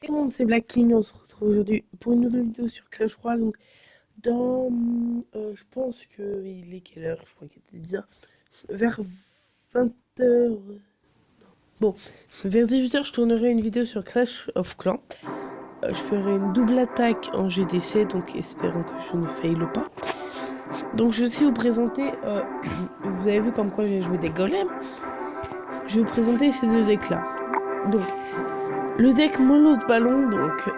Tout le monde, c'est Black King. On se retrouve aujourd'hui pour une nouvelle vidéo sur Clash Royale. Donc, je pense qu'il est quelle heure? Je crois qu'il était déjà vers 20h. Bon, vers 18h, je tournerai une vidéo sur Clash of Clans. Je ferai une double attaque en GDC, donc espérons que je ne faille pas. Donc, je vais aussi vous présenter. Vous avez vu comme quoi j'ai joué des golems. Je vais vous présenter ces deux decks là. Donc, le deck Molos Ballon, donc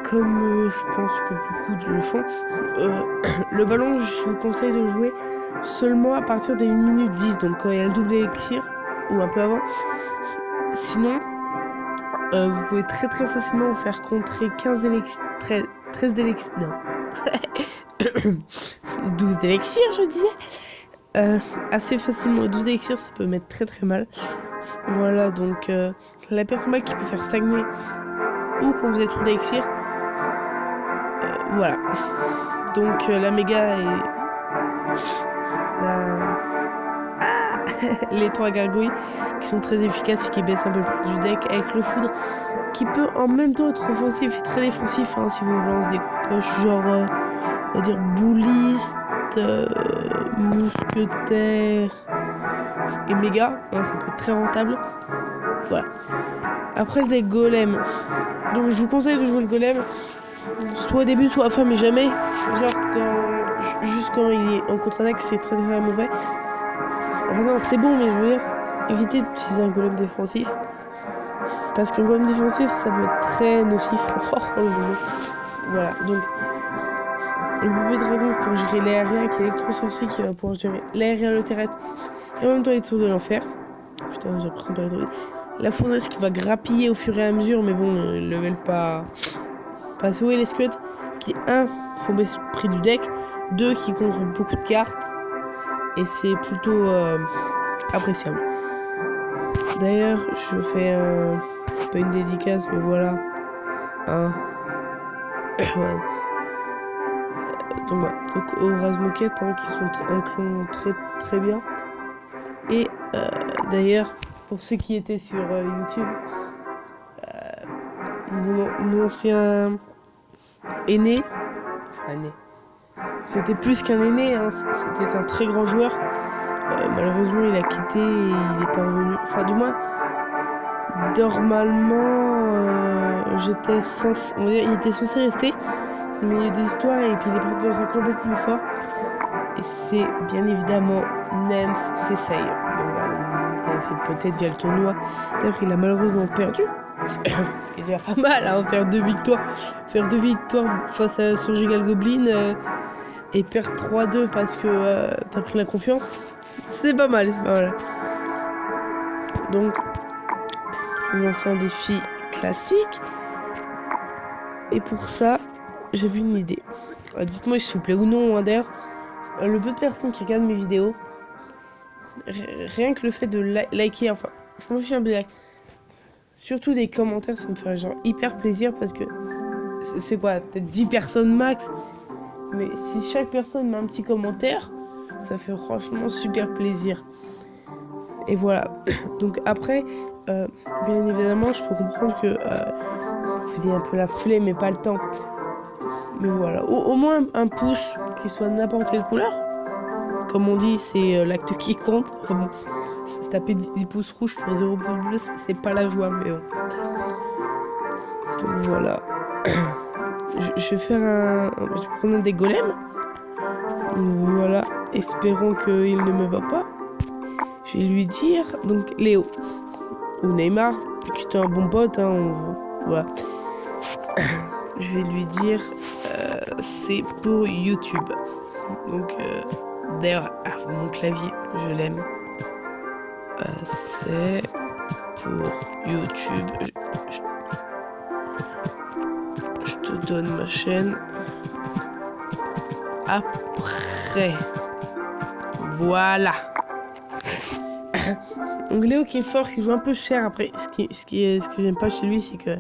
comme je pense que beaucoup le font, le ballon, je vous conseille de le jouer seulement à partir des 1 minute 10, donc quand il y a le double élixir, ou un peu avant. Sinon, vous pouvez très facilement vous faire contrer 15 élixirs, 13 d'élixirs, non, 12 d'élixirs, je disais. Assez facilement, 12 élixirs, ça peut mettre très mal. Voilà, donc la performance qui peut faire stagner ou quand vous êtes trop d'élixir. Voilà. Donc la méga et les 3 gargouilles qui sont très efficaces et qui baissent un peu le prix du deck, avec le foudre qui peut en même temps être offensif et très défensif, hein, si vous lancez des poches genre on va dire bouliste, mousquetaire et méga, hein, ça peut être très rentable. Voilà. Après le deck golem, donc je vous conseille de jouer le golem soit au début soit à la fin, mais jamais genre juste quand il est en contre-attaque, c'est très mauvais. Enfin non, c'est bon, mais je veux dire, évitez d'utiliser un golem défensif, parce qu'un golem défensif, ça peut être très nocif. Voilà, donc le bébé dragon pour gérer l'aérien, avec l'électro-sorcier qui va pouvoir gérer l'aérien, le terrestre, et en même temps les tours de l'enfer. Putain, j'ai l'impression de pas trop. La fournaise qui va grappiller au fur et à mesure, mais bon, il level pas assez haut, et les scuds qui, 1, font baisser le prix du deck, 2, qui contre beaucoup de cartes, et c'est plutôt appréciable. D'ailleurs, je fais pas une dédicace, mais voilà, ouais. Donc voilà, donc aux Razmoquettes, hein, qui sont un clan très bien. Et d'ailleurs, pour ceux qui étaient sur YouTube, mon ancien aîné, c'était plus qu'un aîné, hein, c'était un très grand joueur. Malheureusement, il a quitté et il est pas revenu. Enfin, du moins, normalement, on va dire, il était censé rester. Mais il y a des histoires et puis il est parti dans un club beaucoup plus fort. Et c'est bien évidemment Nems Sesay. Donc voilà, vous le connaissez peut-être via le tournoi. D'ailleurs, il a malheureusement perdu. Ce qui est déjà pas mal, hein, faire 2 victoires. Faire 2 victoires face à Surgical Goblin et perdre 3-2 parce que t'as pris la confiance. C'est pas mal, c'est pas mal. Donc, je vais lancer un défi classique. Et pour ça, j'avais une idée. Dites-moi s'il vous plaît ou non, hein, d'ailleurs, le peu de personnes qui regardent mes vidéos, rien que le fait de liker, enfin, franchement, un like, surtout des commentaires, ça me fait genre hyper plaisir parce que c'est quoi, peut-être 10 personnes max, mais si chaque personne met un petit commentaire, ça fait franchement super plaisir. Et voilà. Donc après, bien évidemment, je peux comprendre que vous ayez un peu la flemme et pas le temps. Mais voilà, au moins un pouce qui soit n'importe quelle couleur. Comme on dit, c'est l'acte qui compte. Enfin bon, se taper 10 pouces rouges sur 0 pouces bleus, c'est pas la joie, mais bon. Donc voilà. Je vais faire je vais prendre un des golems. Voilà, espérons qu'il ne me va pas. Je vais lui dire, donc Léo, ou Neymar, qui est un bon pote, hein, voilà. Je vais lui dire, c'est pour YouTube. Donc, d'ailleurs, mon clavier, je l'aime. C'est pour YouTube. Je te donne ma chaîne. Après. Voilà. Donc Léo qui est fort, qui joue un peu cher. Après, ce que j'aime pas chez lui, c'est que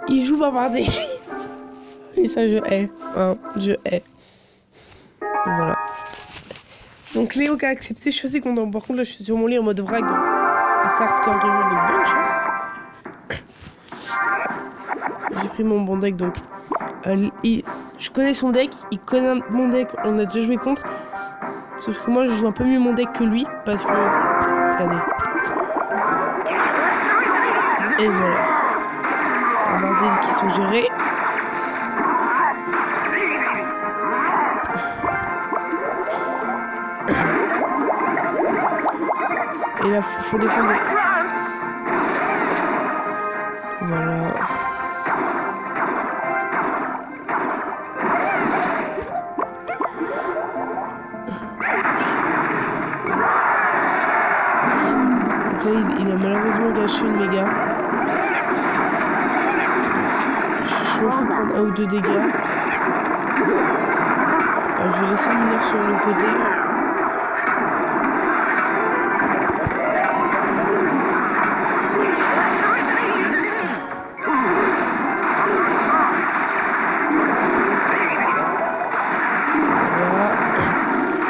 il joue pas par des et ça, je hais. Hein, je hais. Voilà. Donc Léo qui a accepté, je suis assez content. Par contre, là, je suis sur mon lit en mode vrac. Donc, ça hardcore de jeu, donc bonne chance. J'ai pris mon bon deck, donc je connais son deck, il connaît mon deck, on a déjà joué contre. Sauf que moi je joue un peu mieux mon deck que lui parce que... Regardez. Et voilà. Un bordel qui sont gérés. Et là faut défendre. Voilà. Donc là il a malheureusement gâché une méga. Je m'en fous de prendre 1 ou 2 dégâts. Je vais laisser venir sur le côté.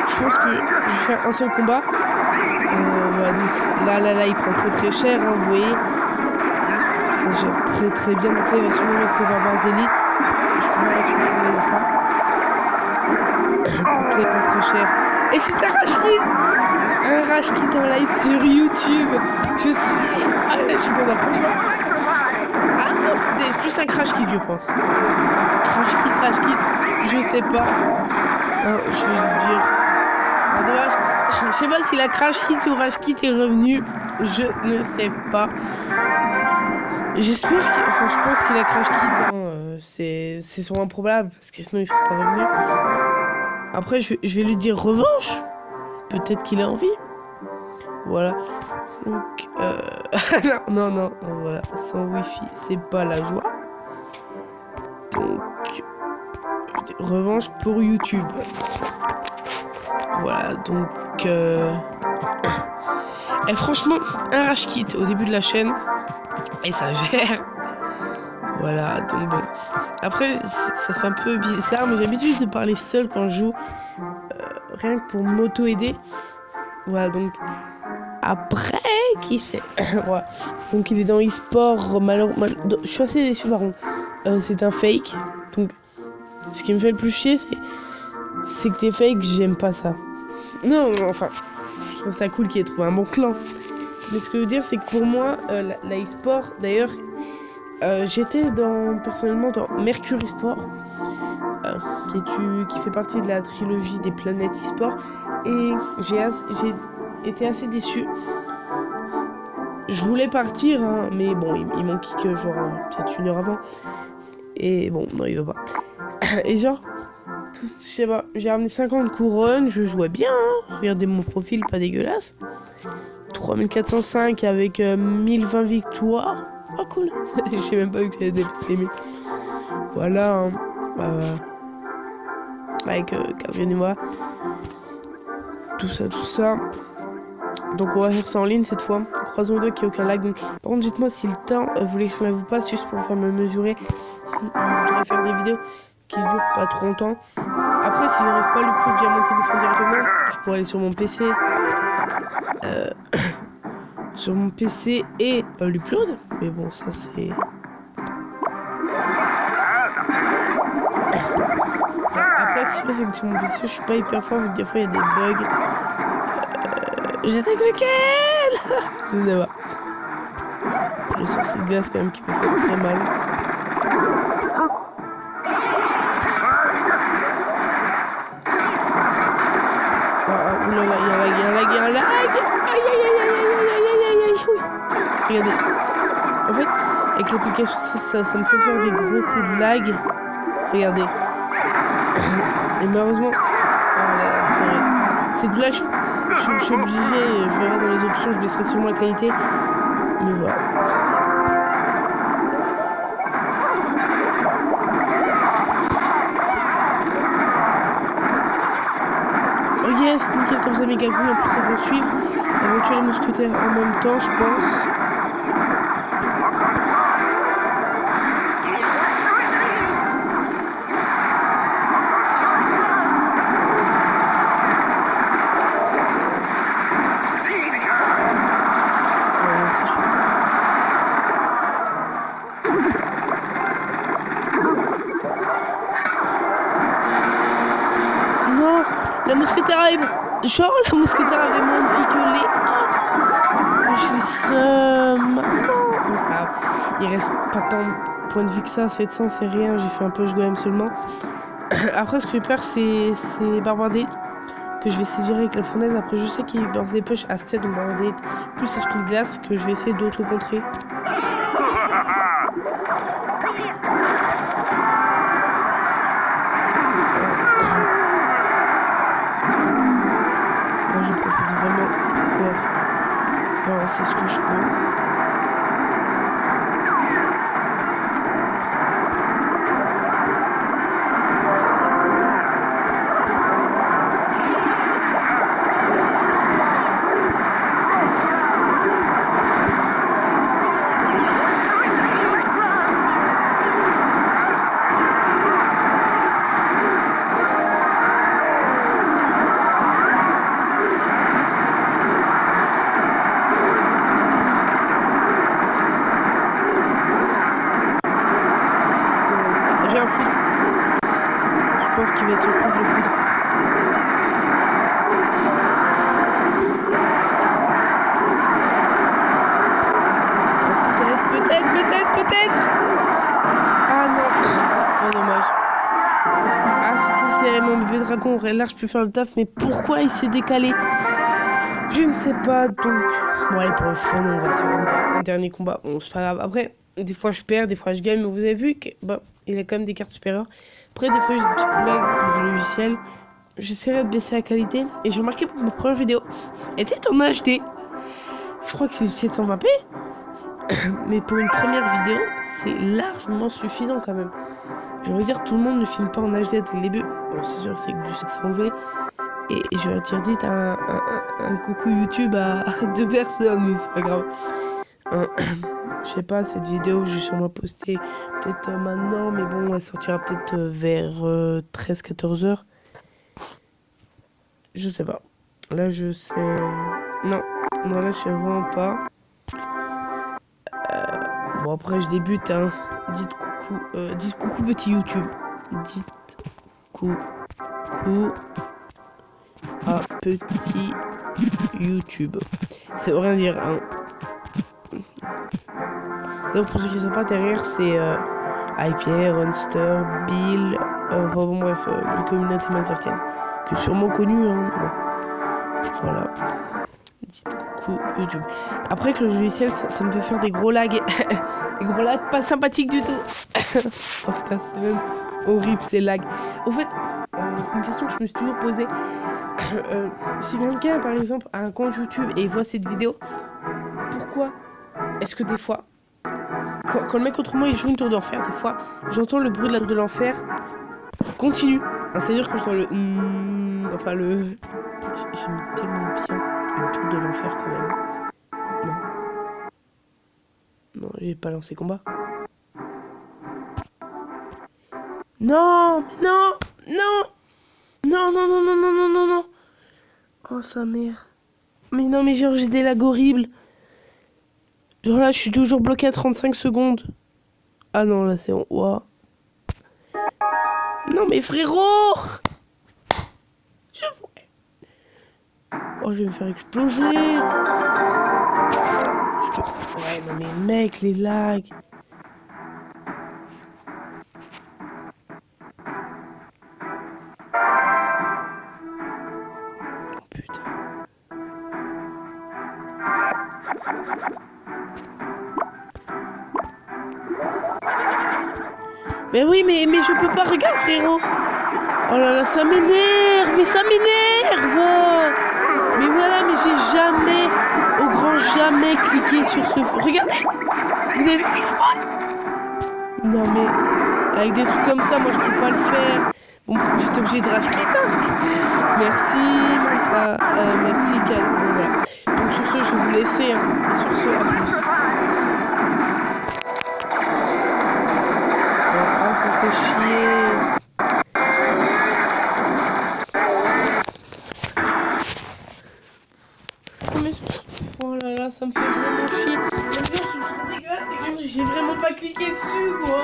Je pense que je vais faire un seul combat. Voilà, donc là, il prend très cher, hein, vous voyez. Ça gère très bien. Donc là, il va sûrement mettre ses barbares d'élite. Je peux pas utiliser ça. Donc là, il prend très cher. Et c'est un rage kit! Un rage kit en live sur YouTube. Je suis... Ah là, je suis content, franchement. Ah non, c'était plus un crash kit, je pense. Crash kit, je sais pas. Oh, je vais lui dire... Ah, dommage. Je sais pas si la crash kit ou rage kit est revenu. Je ne sais pas. J'espère qu'il... Enfin, je pense qu'il a crash kit. Hein. C'est sûrement improbable. Parce que sinon, il serait pas revenu. Après, je vais lui dire revanche. Peut-être qu'il a envie. Voilà. Donc, non, voilà. Sans wifi, c'est pas la joie. Donc, revanche pour YouTube. Voilà, donc... Et franchement, un rage kit au début de la chaîne. Et ça gère. Voilà, donc bon. Après, ça fait un peu bizarre, mais j'ai l'habitude de parler seul quand je joue. Rien que pour m'auto-aider. Voilà, donc... Après, qui sait. Voilà. Donc il est dans e-sport. Je suis assez déçu par contre. C'est un fake. Donc, ce qui me fait le plus chier, c'est que t'es fake, j'aime pas ça. Non, enfin, je trouve ça cool qu'il ait trouvé un bon clan. Mais ce que je veux dire, c'est que pour moi, la e-sport, d'ailleurs, j'étais personnellement dans Mercury e-sport, qui fait partie de la trilogie des planètes e-sport, et j'ai été assez déçu. Je voulais partir, hein, mais bon, ils m'ont kick genre peut-être 1 heure avant. Et bon, non, il va pas. Et genre, je sais pas, j'ai ramené 50 couronnes, je jouais bien, hein. Regardez mon profil, pas dégueulasse. 3405 avec 1020 victoires. Oh cool. J'ai même pas vu que j'avais dépassé les 1000. Voilà. Hein. Avec Calvin et moi. Tout ça. Donc on va faire ça en ligne cette fois. Croisons deux qu'il n'y a aucun lag. Donc, par contre, dites-moi si le temps vous l'éclairez ou pas, juste pour pouvoir me mesurer. Je voudrais faire des vidéos qui durent pas trop longtemps. Après, si j'arrive pas à le coup via mon téléphone directement, je pourrais aller sur mon PC. Sur mon PC et l'upload. Mais bon, ça c'est... Après, si je sais pas, c'est que sur mon PC, je suis pas hyper fort, vu que des fois il y a des bugs. J'attaque lequel? Je sais pas. Le sorcier de glace quand même qui peut faire très mal. Oulala, il y a un lag. Aïe. Regardez. En fait, avec l'application, ça me fait faire des gros coups de lag. Regardez. Et malheureusement... Ah là là, c'est vrai. C'est que là, je suis obligé, je verrai dans les options, je baisserai sûrement la qualité. Mais voilà. Oh yes, nickel, comme ça, méga cool. En plus, elles vont suivre. Elles vont tuer les mousquetaires en même temps, je pense. La mousquetaire avait... Genre, la mousquetaire avait moins de vie que les... Oh, j'ai le seum. Il reste pas tant de points de vie que ça. 700, c'est rien. J'ai fait un peu golem seulement. Après, ce que j'ai peur, c'est Barbardé. Que je vais saisir avec la fournaise. Après, je sais qu'il balance des push à 7, donc Barbardé plus esprit de glace, que je vais essayer d'autres contrer. Là, je profite vraiment pour balancer ce que je peux. J'ai un foudre. Je pense qu'il va être surprise le foudre. Peut-être. Ah non. C'est dommage. Ah, c'était serré, mon bébé dragon aurait large pu faire le taf, mais pourquoi il s'est décalé? Je ne sais pas, donc... Bon, allez, pour le fun, on va se faire un dernier combat. Bon, c'est pas grave. Après, des fois je perds, des fois je gagne, mais vous avez vu que... Bon, il a quand même des cartes supérieures. Après, des fois, j'ai des petits blagues du logiciel. J'essaierai de baisser la qualité. Et j'ai remarqué pour ma première vidéo, était en HD. Je crois que c'est 720p. Mais pour une première vidéo, c'est largement suffisant quand même. Je veux dire, tout le monde ne filme pas en HD dès le début. Bon, c'est sûr, c'est que du 720p. Et je vais dire, dites un coucou YouTube à 2 personnes, mais c'est pas grave. Je sais pas, cette vidéo, je vais sûrement poster peut-être maintenant, mais bon, elle sortira peut-être vers 13-14 heures. Je sais pas. Là, je sais... Non, là, je sais vraiment pas. Bon, après, je débute, hein. Dites coucou petit YouTube. Dites coucou à petit YouTube. Ça veut rien dire, hein. Donc, pour ceux qui ne sont pas derrière, c'est IPR, Runster, Bill, bon, bref, une communauté Minecraftienne. Que sûrement connue, hein. Bon. Voilà. Dites coucou YouTube. Après que le logiciel, ça me fait faire des gros lags. Des gros lags pas sympathiques du tout. Oh putain, c'est même horrible ces lags. Au fait, une question que je me suis toujours posée. Si quelqu'un, par exemple, a un compte YouTube et voit cette vidéo, pourquoi est-ce que des fois, quand le mec autrement il joue une tour d'enfer, des fois, j'entends le bruit de la tour de l'enfer continue. C'est-à-dire que je dois enfin le... J'aime tellement bien une tour de l'enfer quand même. Non, j'ai pas lancé combat. Non. Oh sa mère. Mais non, mais genre j'ai des lags horribles. Genre là, je suis toujours bloqué à 35 secondes. Ah non, là c'est... Wow. Non mais frérot! Oh, je vais me faire exploser. Ouais, non mais mec, les lags. Oh putain. Mais oui, mais je peux pas, regarde frérot. Oh là là, ça m'énerve, mais ça m'énerve. Mais voilà, mais j'ai jamais, au grand jamais cliqué sur ce... Regardez. Vous avez vu les spawns? Non mais, avec des trucs comme ça, moi je peux pas le faire. Bon, j'étais obligé de rage clic, hein. Merci, merci Cal. Bon, voilà. Donc sur ce, je vais vous laisser, hein. Et sur ce, à plus. Ah, ça me fait chier. Oh là là, ça me fait vraiment chier. Même si je suis dégueulasse, c'est que j'ai vraiment pas cliqué dessus, quoi.